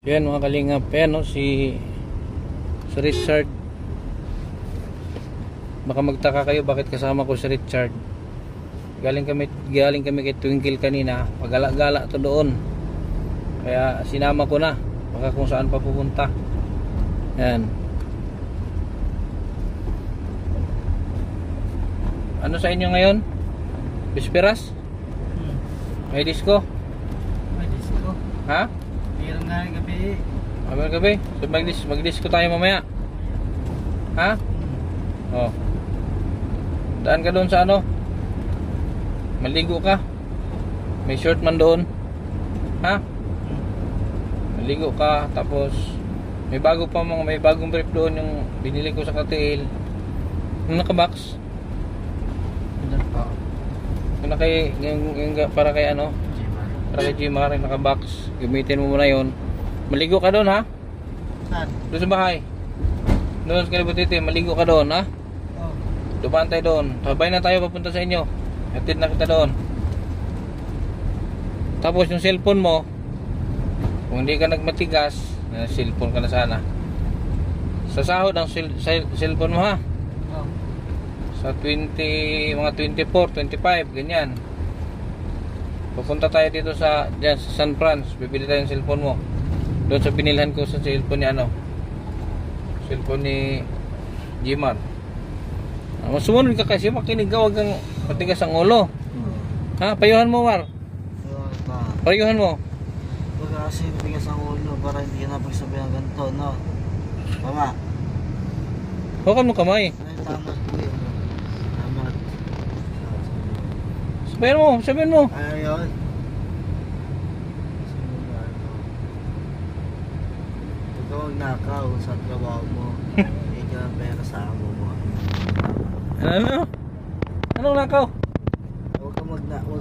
Yan mga kalingap, yan no, si Richard. Baka magtaka kayo bakit kasama ko si Richard. Galing kami kay Twinkle kanina, pagala-gala to doon. Kaya sinama ko na, baka kung saan pa pupunta. Yan. Ano sa inyo ngayon? Bisperas? May disco? May disco. Ha? Meron nga yung gabi. Mamaya gabi? So mag-disco tayo mamaya? Ha? Oh. Daan ka doon sa ano? Maligo ka? May short man doon? Ha? Maligo ka, tapos may bagong brief doon yung binili ko sa Katiil. Yung naka-box? Yung para kay ano? Para kay Gmar, yung naka-box. Gamitin mo muna yun. Maligo ka doon, ha? Saan? Doon sa bahay. Doon sa Kalibutiti, maligo ka doon, ha? Oh. Dumaan tayo doon. Sabay na tayo papunta sa inyo. Hatid na kita doon. Tapos yung cellphone mo, kung hindi ka nagmatigas, cellphone ka na sana. Sa sahod ang cellphone mo, ha? Oh. Sa mga 24, 25, ganyan. Pupunta tayo dito sa San Franz. Bibili tayo ng cellphone mo. Doon sa binilhan ko sa cellphone ni ano, cellphone ni Gmar. Sumunod ka kasi, makinig ka, wag kang matigas ang ulo. Ha? Payuhan mo, War. Payuhan mo. Huwag kasi matigas ang ulo para hindi ka napagsabi ng ganito, no? Tama. Huwag mo kamay. Ay, tama. Tama. Sabihin mo. Ayun. Huwag kang magnakaw sa trabaho mo. Hindi ka ng pera sa amo mo. Ano? Anong nakaw? Huwag kang magnakaw.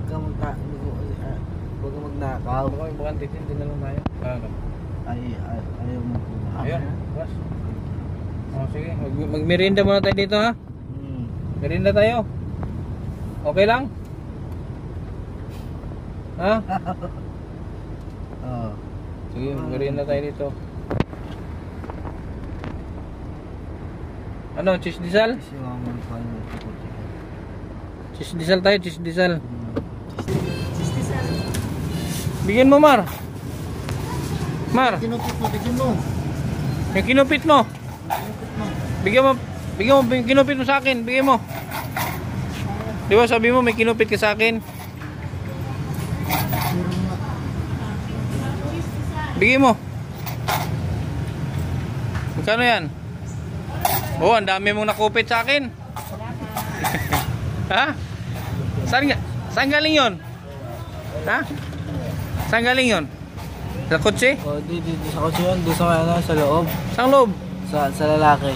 Baka titin din na lang tayo. Ayaw mo po. Ayun, bas. Oh, sige, magmerienda muna tayo dito, ha? Merienda tayo. Okay lang? Ha? Oo. Sige, merienda tayo dito. Ano, cheese diesel? Kasi mamang pa yung Cheese diesel tayo, cheese diesel. Bigyan mo, Mar. Mar, Kinupit mo, bigyan mo. yung kinupit mo. Bigyan mo yung kinupit mo sa akin, bigyan mo. Di ba sabi mo may kinupit ka sa akin? Bigyan mo. Magkano yan? Oh, ang dami mong nakupit sa akin. Ha? Saan galing yun? Ha? Saan galing yun? Sa kotse? O, dito sa kotse yun, doon sa ano, sa loob. Saan loob? Sa lalaki.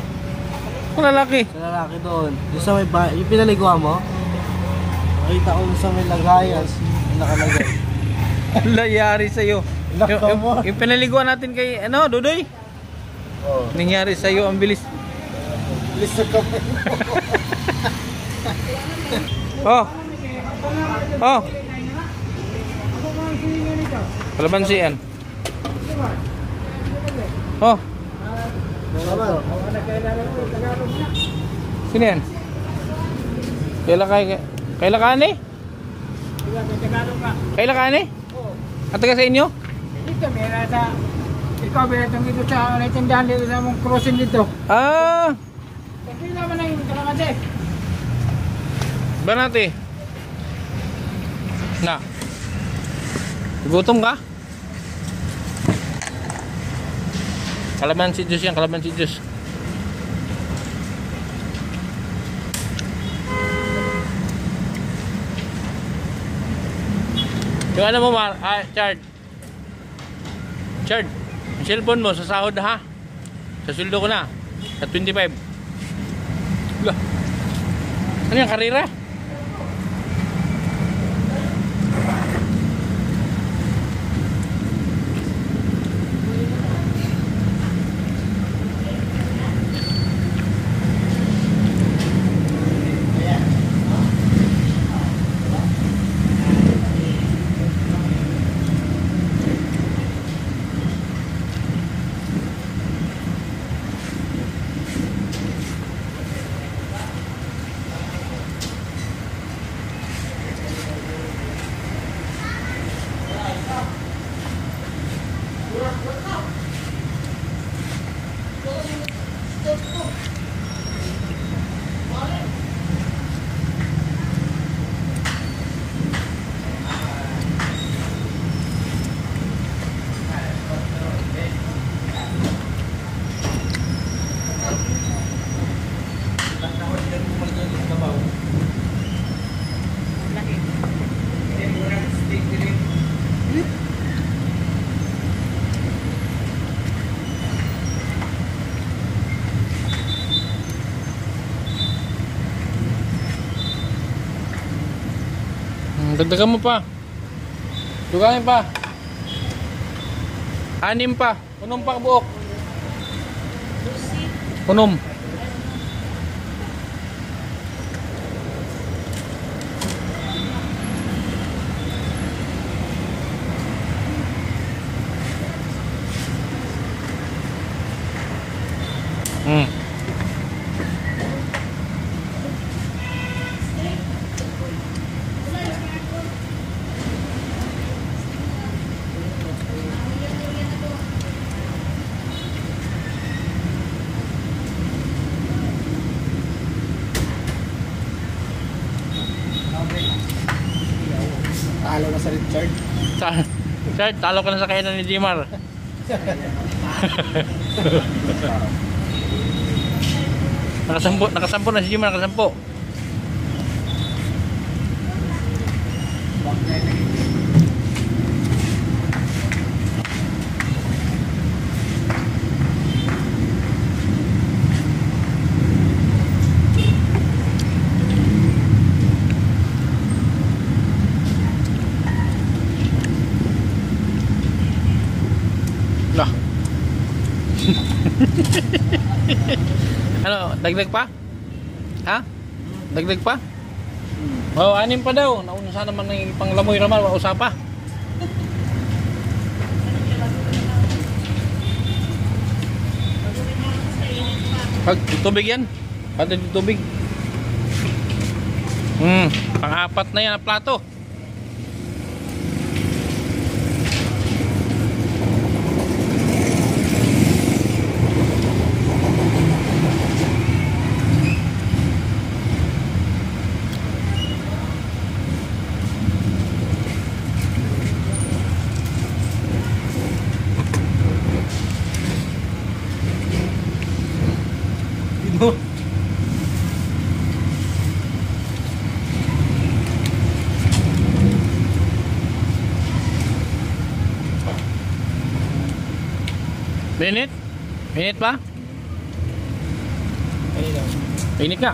Ang lalaki. Sa lalaki doon. Doon sa may yung pinaliguan mo. Nakita ko doon sa may lagayan. Nakalagay. Ang layari sa'yo. Yung pinaliguan natin kay, ano, Dudoy? Oo. Nangyari sa'yo, ang bilis. Bilis sa kamay mo. Oh. Oh. Kalabansi yan. Oh. Sino yan? Kaila ka ni? Kaila ka ni? At taga sa inyo? Dito, meron sa... Ikaw, meron dito sa tindahan dito sa mong crossing dito. Ah! Kasi naman na yung kalakate. Ba natin? Na. Gutom ka? Kalamansi juice yan, kalamansi juice. Yung ano mo, Chard? Chard, yung cellphone mo sa sahod na, ha? Sa sweldo ko na. Sa 25. Ano yung karira? Dagdagan mo pa. Dugangin pa. 6 pa. Unom pa buok. Unom. Talo na sa Richard. Sir, talo ka na sa kainan ni Jimar. Nakasampo na si Jimar, nakasampo. Lah. Ano, dagdag pa? Ha? Dagdag pa? Oh, 6 pa daw. Nauna sana naman ng panglamoy ramal, wausa pa. Pag tubig yan. Pati tubig. Pang-4 na yan ang plato. Minit? Minit pa? Minit ka?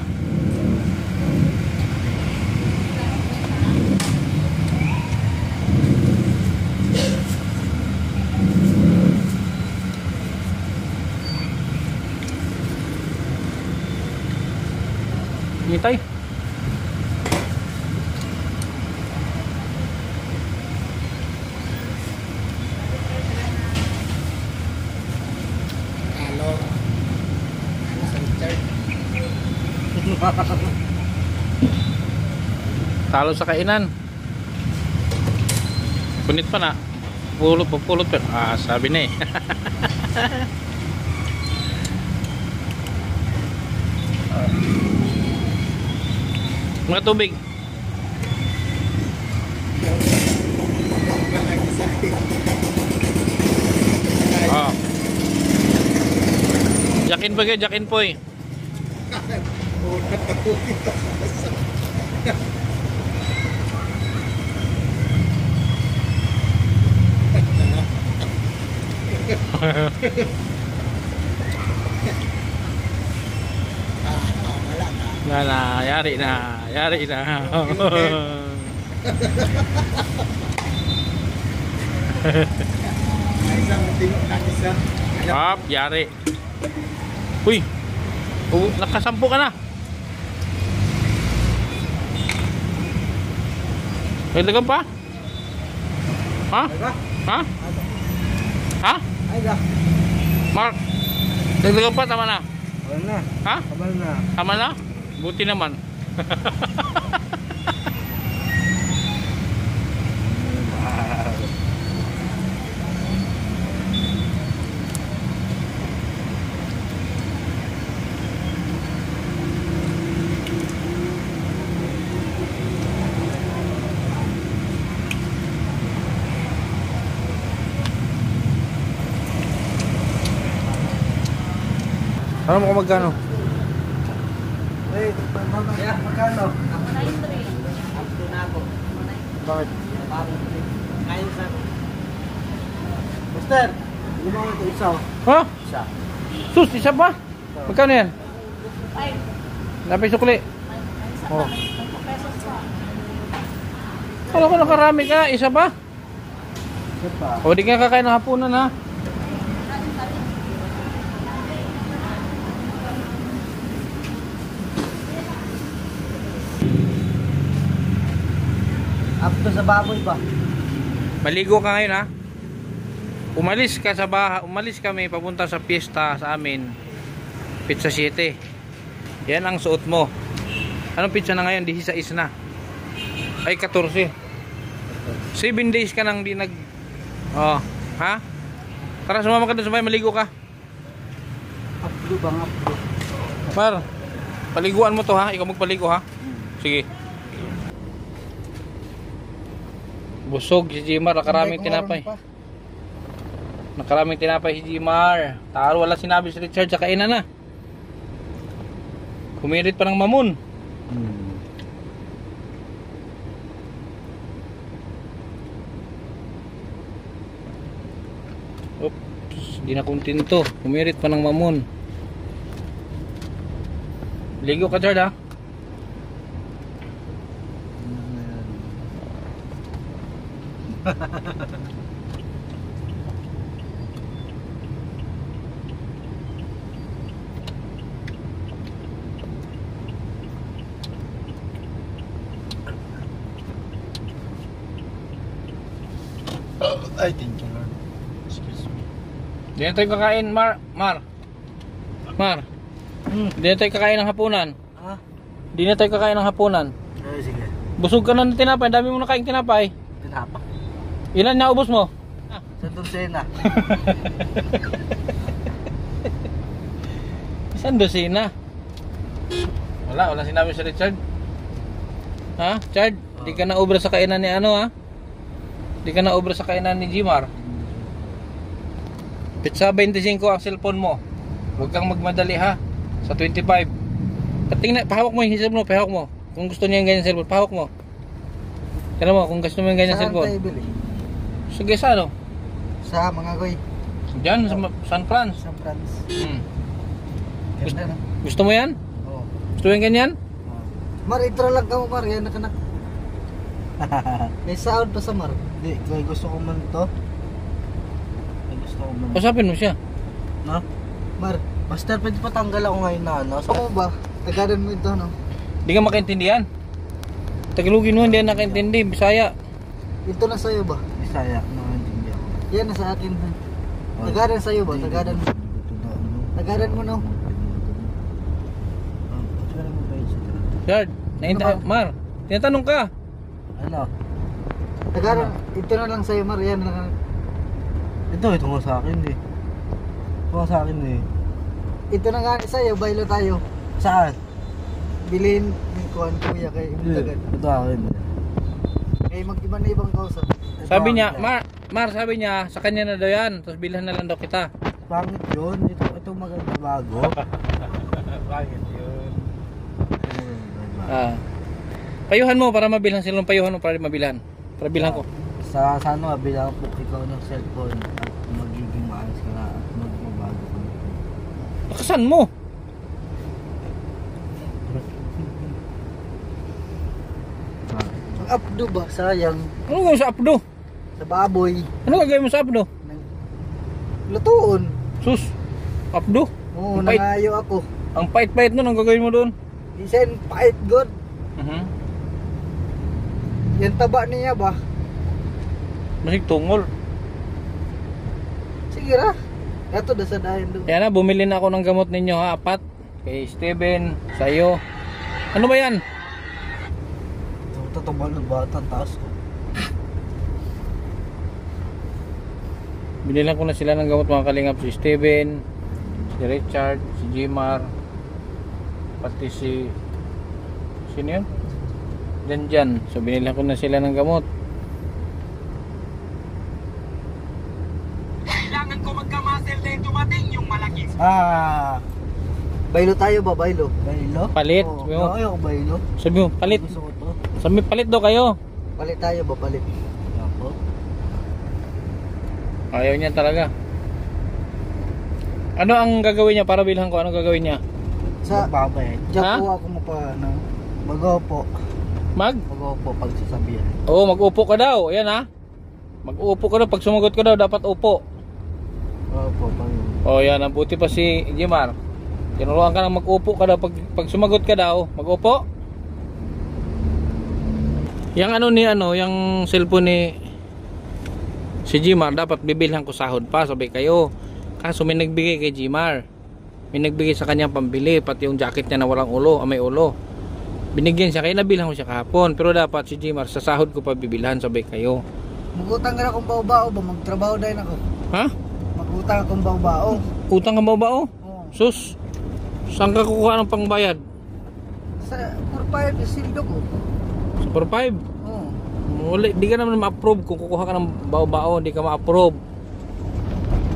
Hintay. Talo sa kainan. Punit pa na. Pupulot pa. Ah, sabi na eh. Mga tubig. Ah. Jakin po kayo, jakin po eh. Yari na. Hop, yari. Uy, nakasampu ka na. Dagdagan pa? Ha? Ha? Ha? Mark, dagdagan pa, tama na. Kabal na. Ha? Kabal na. Tama na? Buti naman. Ano mo kung magkano? Wait, magkano? 193. Bakit? Kain sa Master, hindi mo ito isa. Ha? Isa. Sus, isa pa? Magkano yan? 5. Napay sukli. Isa Oh. pa. 5 pesos pa. Kala ko nakarami ka, isa pa? Isa pa. O di ka kakain ng hapunan ha? Up to sa baboy ba? Maligo ka ngayon ha? Umalis ka sa bahay, umalis kami papunta sa piyesta sa amin. Pizza 7. Yan ang suot mo. Anong pizza na ngayon? 16 na. Ay 14. 7 days ka nang di nag... Oh, ha? Tara sumama ka doon sa bahay, maligo ka. Up to bang up to? Mar, paliguan mo to ha? Ikaw magpaligo ha? Sige. Busog si Jimar, nakaraming tinapay. Nakaraming tinapay si Jimar. Taro, wala sinabi si Richard sa kainan na. Kumirit pa ng mamon. Oops, di na kontento. Kumirit pa ng mamon. Ligo ka, Chard ha? Ay, thank you Lord. Excuse me. Di na tayo kakain, Mar. Di na tayo kakain ng hapunan. Ha? Di na tayo kakain ng hapunan. Ay, sige. Busog ka na ng tinapay. Dami mo nakain tinapay. Tinapak. Ilan na ubos mo? Sa dosena. Isang dosina. Wala sinabi si Richard. Ha? Chard, di ka na obra sa kainan ni ano ha? Di ka na obra sa kainan ni Jimar. Pizza 25 ang cellphone mo. Huwag kang magmadali ha. Sa 25. Patingnan, pahawak mo yung hisab mo, pahawak mo. Kung gusto niya yung ganyan cellphone, pahawak mo. Tignan mo, kung gusto mo yung ganyan Saan cellphone. tayo bili? Sige, sa ano? Sa mga goy. Diyan, sa San Franz. Sa France. Gusto, Ganda na. gusto mo yan? Oo. Gusto mo yung ganyan? Mar, intro lang ka mo, Mar. Yan, nakanak. May sound pa sa Mar. Hindi, gusto ko man to. Gusto ko man. Pasapin mo siya. No? Mar, Master, pwede patanggal ako ngayon na ano. So, mo ba? Tagadan mo ito, no? Hindi ka makaintindihan. Tagalogin mo, hindi ka nakaintindi. Bisaya. Ito na sa'yo ba? Bisaya, nakantindi ako. Yan na sa akin. Tagadan sa'yo ba? Tagadan mo. Tagadan mo, no? Chard, Mar, tinatanong ka. Ano? Tagadan, ito na lang sa'yo, Mar. Yan na. Ito nga sa akin eh. Ito nga sa akin eh. Ito na nga sa'yo, baylo tayo. Saan? Bilhin ng kuhan kuya kay Imutagan. Ito akin eh. Kaya mag-iba na ibang kausa. Sabi niya, Mar, sabi niya, sa kanya na daw yan. Tapos bilhan na lang daw kita. Pangit yun. Ito maganda bago. Pangit yun. Payuhan mo para mabilhan sila. Payuhan mo para mabilhan. Para bilhan ko. Sa ano, bilang po ikaw ng cellphone at magiging maayos ka na at magbabago ka. Lakasan mo. Ang updo ba? Sayang. Ano gawin sa updo? Sa baboy. Ano gagawin mo sa updo? Lutuon. Sus, updo? Oo, Ang pait. nangayo ako. Ang pait-pait nun, ang gagawin mo doon. Isang pait good. Mhm. Yan taba niya ba? Masig tungol. Sige ra. Ito da sa dahin doon. Kaya na, bumili na ako ng gamot ninyo ha. 4. Kay Steven, sa'yo. Ano ba yan? Ito tumal ng bata ang taas ko. Binilan ko na sila ng gamot mga kalingap. Si Steven, si Richard, si Jimar, pati si... Sino yun? Dyan. So binilan ko na sila ng gamot. Kailangan ko magkamasel dahil dumating yung malaking Baylo tayo ba? Baylo? Baylo? Palit. Oo, Sabi mo, ayaw ko baylo. sabi mo, palit. Gusto ko to. Sabi, palit daw kayo. Palit tayo ba? Palit. Ako. Ayaw niya talaga. Ano ang gagawin niya para bilhan ko? Ano gagawin niya? Sa Babay. Diyan Ha? po ako mapano. Mag-opo. Mag? Mag-opo pagsasabihan. Oo, mag-upo ka daw. Ayan ha. Mag-upo ka daw. Pag sumagot ka daw, dapat upo. Opo, pag... Oh, yan. Ang buti pa si Jimar. Tinuruan ka na mag-upo ka daw. Pag sumagot ka daw, mag-upo. Yang ano ni ano, yung cellphone ni si Jimar, dapat bibilhan ko sahod pa, sabi kayo. Kaso may nagbigay kay Jimar. May nagbigay sa kanyang pambili, pati yung jacket niya na walang ulo, may ulo. Binigyan siya, kaya nabilhan ko siya kahapon. Pero dapat si Jimar, sa sahod ko pa bibilhan, sabi kayo. Magutang ka na akong bao-bao ba? Magtrabaho dahil ako. Ha? Magutang akong bao-bao. Utang ka ba ba oh? Oo. Sus, saan ka kukuha ng pangbayad? Sa purpayad na sildo ko. Super 5. Oo. Wala, di ka naman ma-approve kung kukuha ka ng bao-bao, di ka ma-approve.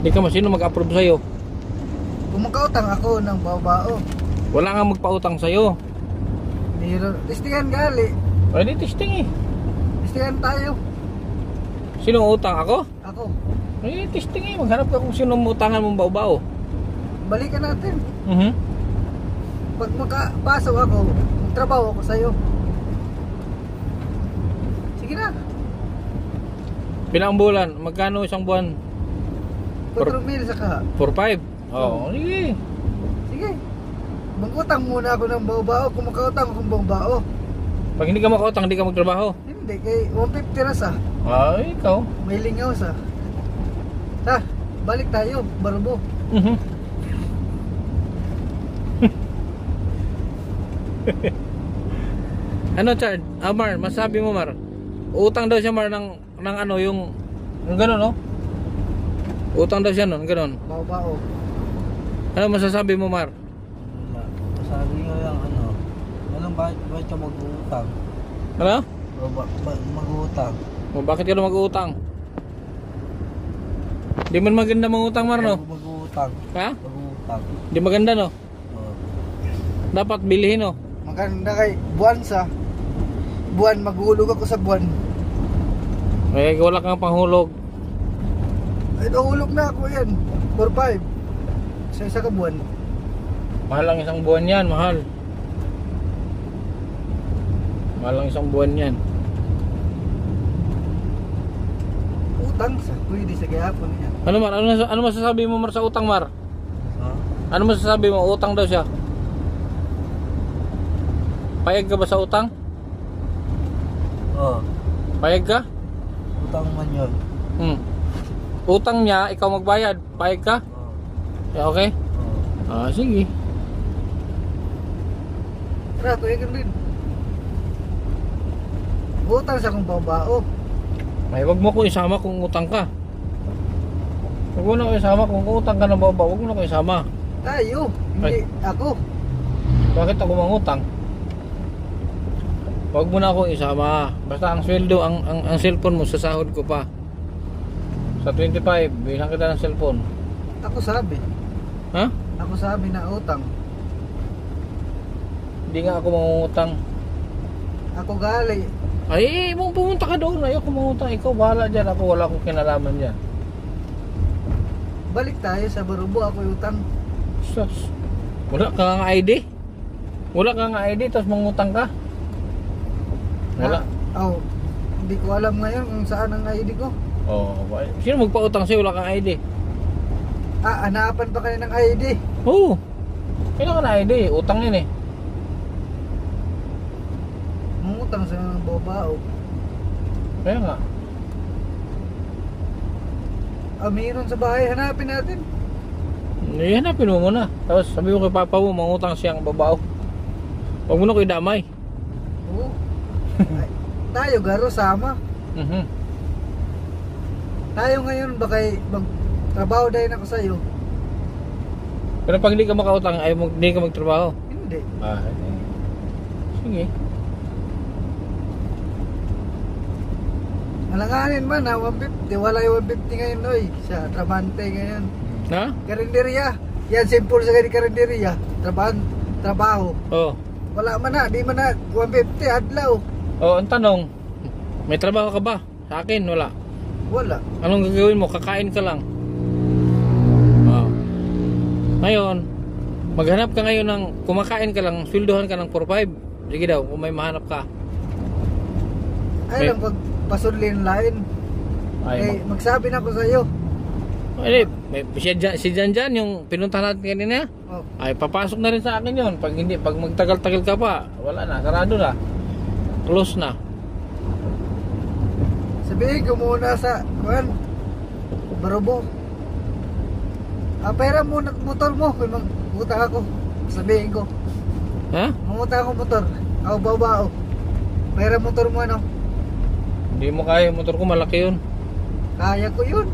Di ka sino mag-approve sa'yo? Kung magkautang ako ng bao-bao. Wala nga magpautang sa'yo. Meron. Testingan gali. Pwede testing eh. Testingan tayo. Sino utang ako? Ako. Eh, testing eh. Maghanap ka kung sino utangan mong bao-bao. Balikan natin. Mhm. Pag makapasok ako, magtrabaho ako sa'yo. Sige na. Pilang bulan? Magkano isang buwan? 4,000 saka. 4-5. Oo, sige. Sige. Magutang muna ako ng bao-bao. Kung magkautang akong bao-bao. Pag hindi ka makautang, hindi ka magtrabaho. Hindi, kay 150 na sa. Ay, ikaw. May lingaw sa. Ha, balik tayo, Barbo. Mhm. Ano, Chad? Mar, masabi mo, Mar. Utang daw siya, Mar, ng ano, yung gano'n, no? Utang daw siya nun, gano'n. Bao-bao. Ano masasabi mo, Mar? Sabi nga lang anong bakit ka mag-uutang? Ano? Mag-uutang. O, bakit ka na mag-uutang? Di man maganda mangutang, Mar, no? Mag-uutang. Ha? Mag-uutang. Di maganda, no? Oh. Dapat bilhin, no? Maganda kay buwan sa buwan, maghulog ako sa buwan. Eh, wala kang panghulog. Ay, nahulog na ako yan. 4-5. Sa isa ka buwan. Mahal ang isang buwan yan, mahal. Mahal ang isang buwan yan. Utang sa pwede sa gayapon yan. Ano, Mar? Ano masasabi mo, Mar, sa utang, Mar? Ha? Ano masasabi mo? Utang daw siya. Payag ka ba sa utang? Oo. Payag ka? Utang man yun. Utang niya, ikaw magbayad. Payag ka? Oo. Eh, okay? Oo. Sige. Tara, tuyagan din. Utang sa kong bao-bao. Ay, wag mo ko isama kung utang ka. Wag mo na ko isama kung utang ka ng baba. Wag mo na ko isama. Tayo. Hindi ako. Bakit ako mangutang? Wag mo na ako isama. Basta ang sweldo, ang cellphone mo, sa sahod ko pa. Sa 25, bilang kita ng cellphone. Ako sabi. Ha? Ako sabi na utang. Hindi nga ako mangungutang. Ako gali. Ay, mong pumunta ka doon. Ayoko mangutang. Ikaw bahala dyan. Ako wala akong kinalaman dyan. Balik tayo sa Barubo. Ako utang. Sus. Wala ka nga ID? Wala ka nga ID tapos mangutang ka? Wala. Oh, hindi ko alam ngayon kung saan ang ID ko. Oh, sino magpautang sa'yo? Wala kang ID. Hanapan pa kayo ng ID. Oo. Kailangan na ID. Utang yun eh. Mangutang sa mga babao. Kaya nga. Mayroon sa bahay. Hanapin natin. Hanapin mo muna. Tapos sabi mo kay papa mo, mangutang siyang babaw. Huwag mo na ko idamay. Oo. Ay, tayo garo sama. Tayo ngayon bakay magtrabaho dahil ako sa'yo. Pero pag hindi ka makautang, hindi ka magtrabaho. Hindi. Sige. Malanganin man ha, 150. Wala yung 150 ngayon oy. Sa Tramante ngayon. Ha? Karinderya. Yan, simple sa gani karinderiya. Trabaho. Oh. Wala man na, di man na 150 adlaw. Oh, ang tanong, may trabaho ka ba? Sa akin, wala. Wala. Anong gagawin mo? Kakain ka lang. Oh. Ngayon, maghanap ka ngayon ng kumakain ka lang, sweldohan ka ng 4-5. Sige daw, kung may mahanap ka. Ay May- lang pag pasulin lain. Ay, Magsabi na ako sa iyo. Ay, may si Janjan yung pinuntahan natin kanina. Oh. Ay, papasok na rin sa akin yon. Pag hindi, pag magtagal-tagal ka pa, wala na, sarado na. Close na. Sabihin ko muna sa Barobo. Pera muna motor mo kung magutang ako. Sabihin ko. Ha? Mangutang ako motor. Ako bao. Pera motor mo ano? Hindi mo kaya yung motor ko, malaki yun. Kaya ko yun.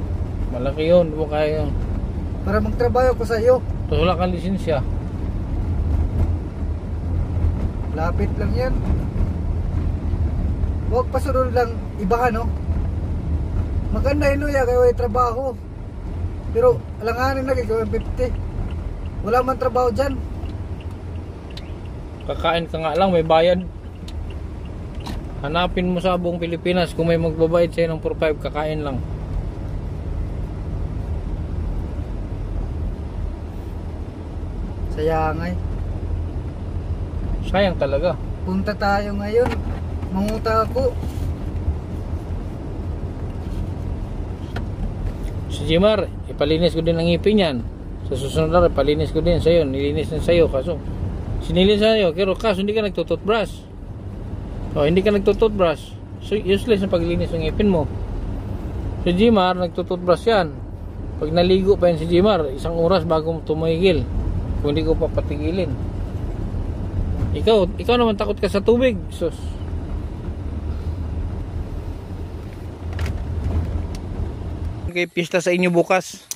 Malaki yun, hindi mo kaya yun. Para magtrabaho ko sa iyo. Tapos wala kang lisensya. Lapit lang yan. Huwag pasunod lang iba no. Maganda yun ya kayo ay trabaho. Pero alanganin lagi gawin 50. Wala man trabaho dyan. Kakain ka nga lang, may bayad. Hanapin mo sa buong Pilipinas kung may magbabayad sa'yo ng 4-5, kakain lang. Sayang ay. Sayang talaga. Punta tayo ngayon. Manguta ako. Si Jimar, ipalinis ko din ang ngipin yan. Sa susunod na ipalinis ko din sa'yo. Nilinis na sa'yo. Kaso, sinilin sa'yo. Pero kaso hindi ka nagtututbrush. O, hindi ka nagtututbrush. So, useless ang paglinis ng ngipin mo. Si Jimar, nagtututbrush yan. Pag naligo pa yan si Jimar, 1 oras bago tumigil. Kung hindi ko papatigilin. Ikaw naman takot ka sa tubig. Sus. Okay, pista sa inyo bukas.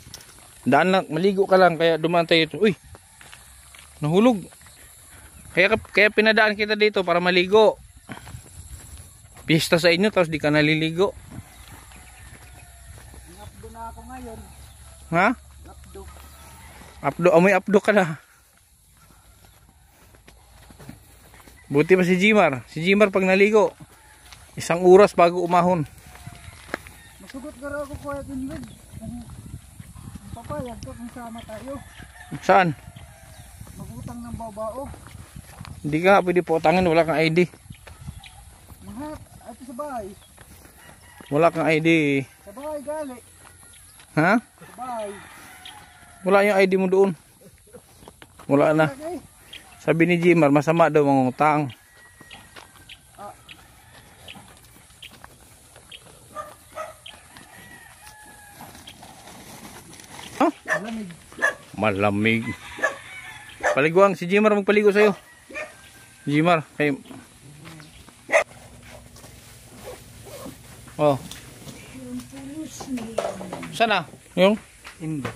Daan lang, maligo ka lang, kaya dumaan tayo ito. Uy, nahulog. Kaya pinadaan kita dito para maligo. Pista sa inyo, tapos di ka naliligo. Napdo na ako ngayon. Ha? Napdo. Amoy apdo ka na. Buti pa si Jimar. Si Jimar pag naligo, 1 oras bago umahon. Masugot ka raw ako kuya Tinwid. Papayag ko kung sama tayo. Saan? Magutang ng babao. Hindi ka pwede po utangan, wala kang ID. Mahat, ito sa bahay. Wala kang ID. Sa bahay gali. Ha? Sa bahay. Wala yung ID mo doon. Wala na. Okay. Sabi ni Jimar, masama daw mangutang. Huh? Malamig. Malamig. Paliguan, si Jimar magpaligo sa'yo. Jimar, kay... Oh. Sana? Yung? Hindi.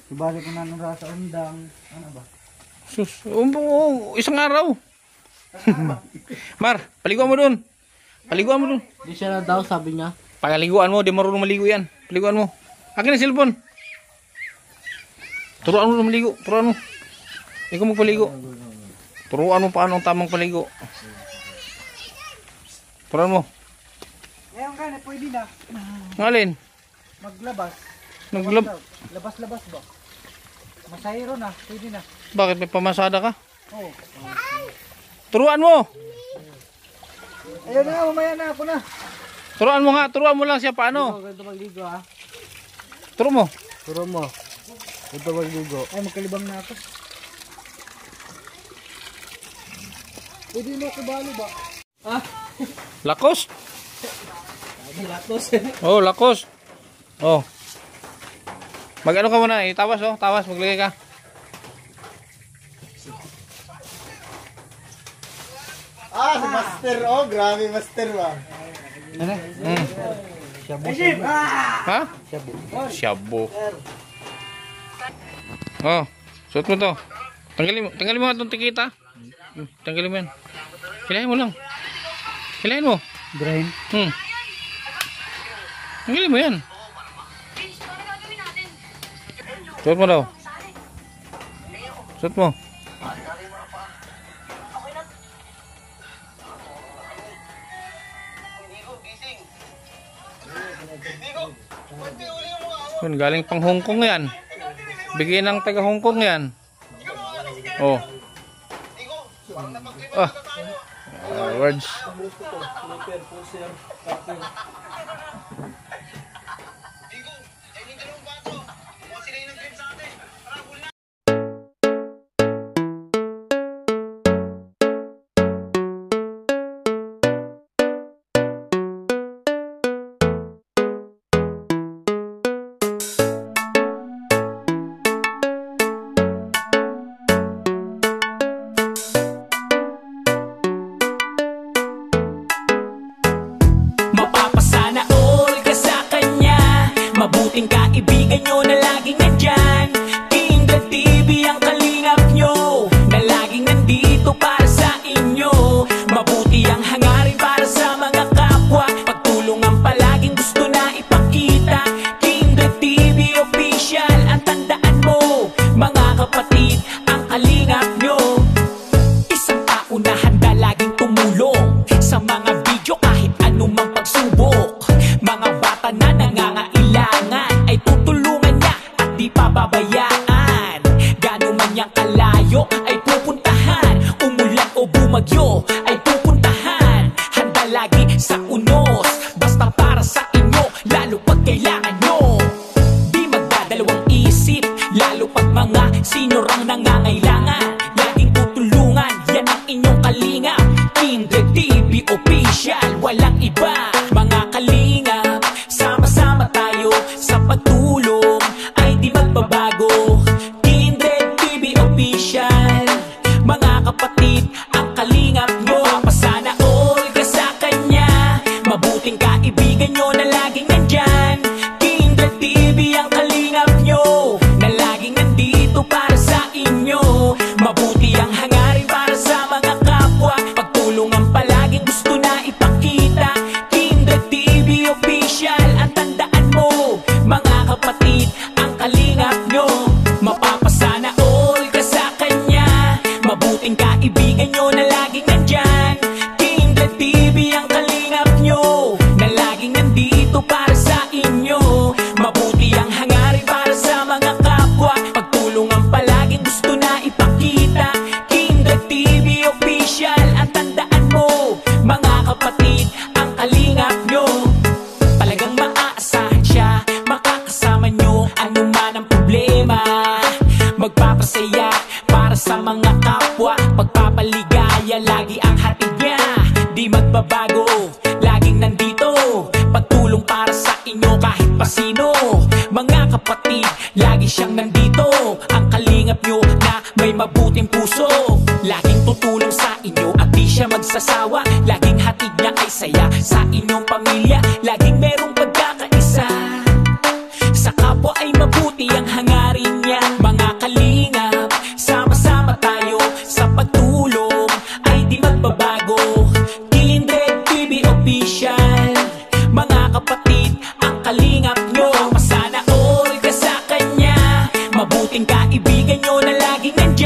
Ibalik ko na nung rasa undang. Ano ba? Sus, isang araw. Mar, paliguan mo dun. Paliguan mo dun. Di siya na daw, sabi niya. Paliguan mo, di marunong maligo yan. Paliguan mo. Akin ang cellphone. Turuan mo maligo. Turuan mo. Ikaw magpaligo. Turuan mo paano ang tamang paligo. Turuan mo. Ngayon ka na, pwede na. Ngalin. Maglabas. Labas-labas ba? Masahiro na, pwede na. Bakit may pamasada ka? Oo. Turuan mo. Ayun na, mamaya na ako na. Turuan mo nga. Turuan mo lang siya paano. Ganito magligo ha. Turo mo. Turo mo. Ganito magligo. Ay, magkalibang na ako. Pwede na ako balo ba? Lakos. Lakos. Oh, lakos. Oh. Mag-ano ka muna, tawas oh, tawas, maglagay ka. Si Master, oh, grabe Master ba? Mm. Ha? Shabu. Oh, suot mo to. Tanggalin mo nga itong tikita. Tanggalin mo yan. Hilahin mo lang. Hilahin mo. Grind. Tanggalin mo yan. Suot mo daw. Suot mo. Yun, galing pang Hong Kong yan. Bigyan ng taga Hong Kong yan. Oh. Ah. Words. Mapapasana all ka sa kanya, mabuting kaibigan nyo na laging nandyan. Kindred TV ang kalingap nyo, na laging nandito para sa inyo. Mabuti ang hangarin para sa mga kapwa, pagtulungan palaging gusto na ipakita. Kindred TV official, ang tandaan mo, mga kapatid, ang kalingap nyo. Isang tao na handa laging tumulong sa mga video kahit anumang pagsubok. Mga bata na nangangailangan ay tutulungan niya at di pababayaan. Gano'n man niyang kalayo ay pupuntahan, umulan o bumagyo ay pupuntahan. Handa lagi sa unos, basta para sa inyo, lalo pag kailangan nyo. Di magdadalawang isip, lalo pag mga sinorang nangangailangan. Laging tutulungan, yan ang inyong kalingap. Kindred TV official, walang iba. Mga kalingap, sama-sama tayo sa pagtulong, ay di magbabago. Kindred TV official, mga kapatid, ang kalingap nyo. Mapasana all ka sa kanya, mabuting kaibigan nyo na laging nandyan. Kindred TV ang kalingap nyo, na laging nandito para sa inyo. Mabuti ang hangarin para sa mga kapwa, pagtulungan palaging gusto na ipakita. Kindred TV official, ang tandaan mo, mga kapatid, ang kalingap nyo. Mapapasana all ka sa kanya, mabuting kaibigan nyo na laging nandyan. Kindred TV ang kalingap nyo, na laging nandito para sa inyo. Mabuti ang hangarin para sa mga kapwa, pagtulungan palaging gusto na ipakita. Kindred TV official, ang tandaan mo, mga kapatid, ang kalingap nyo. Talagang maaasahan siya, makakasama nyo anuman ang problema. Magpapasaya para sa mga kapwa, pagpapaligaya lagi ang hatid niya. Di magbabago, laging nandito, pagtulong para sa inyo kahit pa sino. Mga kapatid, lagi siyang nandito, ang kalingap nyo na may mabuting puso. Laging tutulong sa inyo at di siya magsasawa, laging hatid niya ay saya sa inyong pamilya. Laging merong pagkakaisa, sa kapwa ay mabuti ang hangarin niya. Mga kalingap, sama-sama tayo sa pagtulong, ay di magbabago. Kindred TV official, mga kapatid, ang kalingap nyo. Masana all ka sa kanya, mabuting kaibigan nyo na laging nandyan.